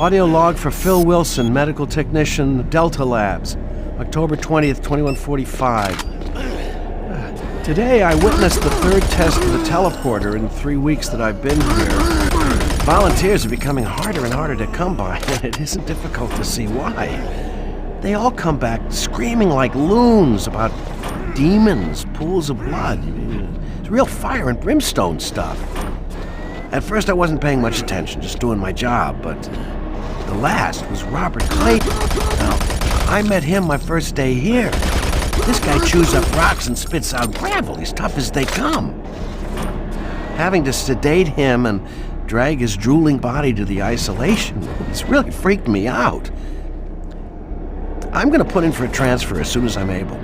Audio log for Phil Wilson, medical technician, Delta Labs. October 20th, 2145. Today I witnessed the third test of the teleporter in the 3 weeks that I've been here. Volunteers are becoming harder and harder to come by, and it isn't difficult to see why. They all come back screaming like loons about demons, pools of blood. It's real fire and brimstone stuff. At first I wasn't paying much attention, just doing my job, but the last was Robert Clayton. Now, I met him my first day here. This guy chews up rocks and spits out gravel. He's tough as they come. Having to sedate him and drag his drooling body to the isolation room, it's really freaked me out. I'm gonna put in for a transfer as soon as I'm able.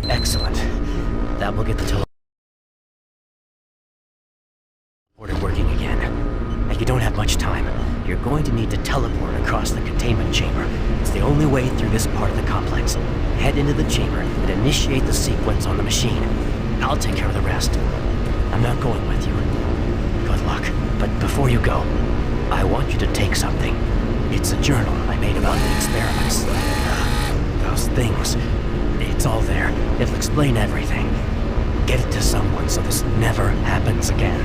Excellent. That will get the teleporter working again. And you don't have much time. You're going to need to teleport across the containment chamber. It's the only way through this part of the complex. Head into the chamber and initiate the sequence on the machine. I'll take care of the rest. I'm not going with you. Good luck. But before you go, I want you to take something. It's a journal I made about the experiments. Those things. It's all there. It'll explain everything. Get it to someone so this never happens again.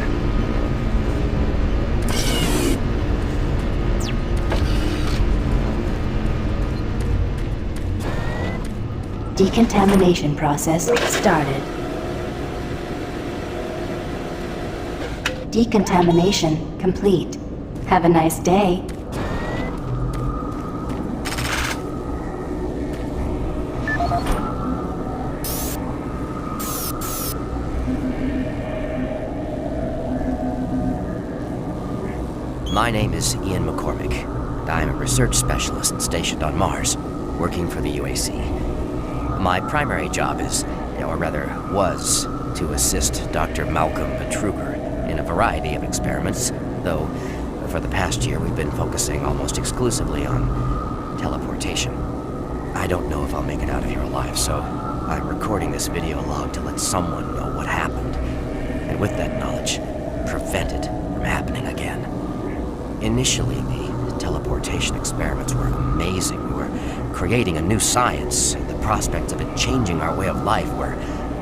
Decontamination process started. Decontamination complete. Have a nice day. My name is Ian McCormick, and I'm a research specialist stationed on Mars, working for the UAC. My primary job is, or rather was, to assist Dr. Malcolm Betruger in a variety of experiments, though for the past year we've been focusing almost exclusively on teleportation. I don't know if I'll make it out of here alive, so I'm recording this video log to let someone know what happened, and with that knowledge, prevent it from happening again. Initially, the teleportation experiments were amazing. We were creating a new science, and the prospects of it changing our way of life were,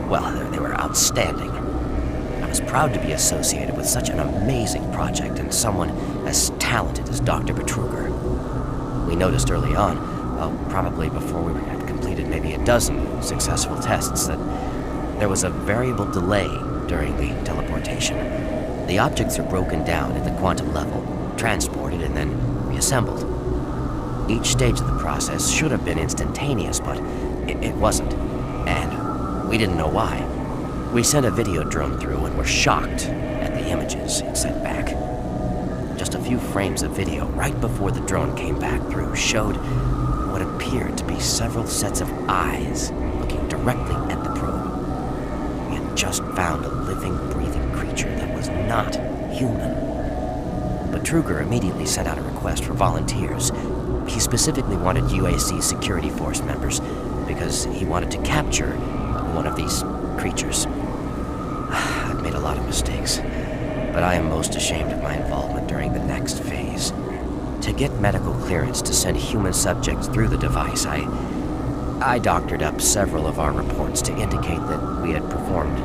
well, they were outstanding. I was proud to be associated with such an amazing project and someone as talented as Dr. Betruger. We noticed early on, well, probably before we had completed maybe a dozen successful tests, that there was a variable delay during the teleportation. The objects are broken down at the quantum level, transported, and then reassembled. Each stage of the process should have been instantaneous, but it wasn't. And we didn't know why. We sent a video drone through and were shocked at the images it sent back. Just a few frames of video right before the drone came back through showed what appeared to be several sets of eyes looking directly at the probe. We had just found a living, breathing creature that was not human. Betruger immediately sent out a request for volunteers. He specifically wanted UAC security force members because he wanted to capture one of these creatures. I've made a lot of mistakes, but I am most ashamed of my involvement during the next phase. To get medical clearance to send human subjects through the device, I doctored up several of our reports to indicate that we had performed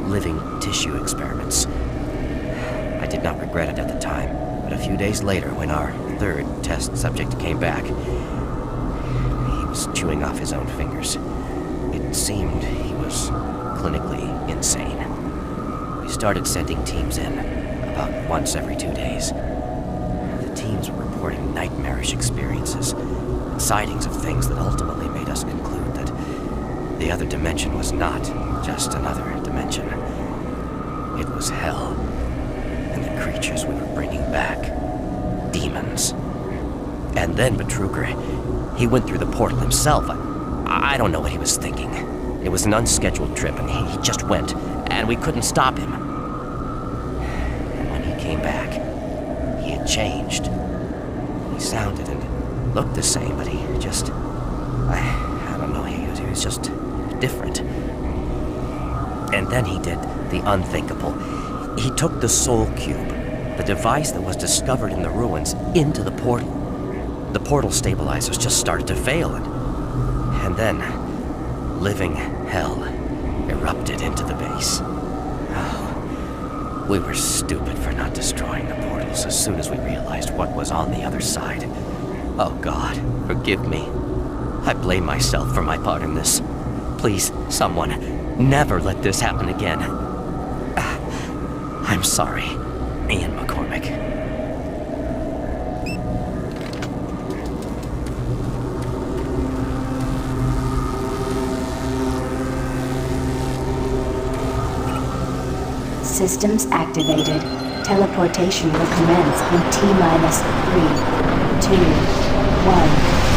living tissue experiments. I did not regret it at the time, but a few days later, when our third test subject came back, he was chewing off his own fingers. It seemed he was clinically insane. We started sending teams in, about once every 2 days. The teams were reporting nightmarish experiences, and sightings of things that ultimately made us conclude that the other dimension was not just another dimension. It was hell, and the creatures we were bringing back, demons. And then Betruger, he went through the portal himself. I don't know what he was thinking. It was an unscheduled trip, and he just went, and we couldn't stop him. And when he came back, he had changed. He sounded and looked the same, but he just... I don't know, he was just different. And then he did the unthinkable. He took the Soul Cube, the device that was discovered in the ruins, into the portal. The portal stabilizers just started to fail, and then living hell erupted into the base. Oh, we were stupid for not destroying the portals as soon as we realized what was on the other side. Oh God, forgive me. I blame myself for my part in this. Please, someone, never let this happen again. I'm sorry, Ian McCormick. Systems activated. Teleportation will commence in T-minus 3, 2, 1.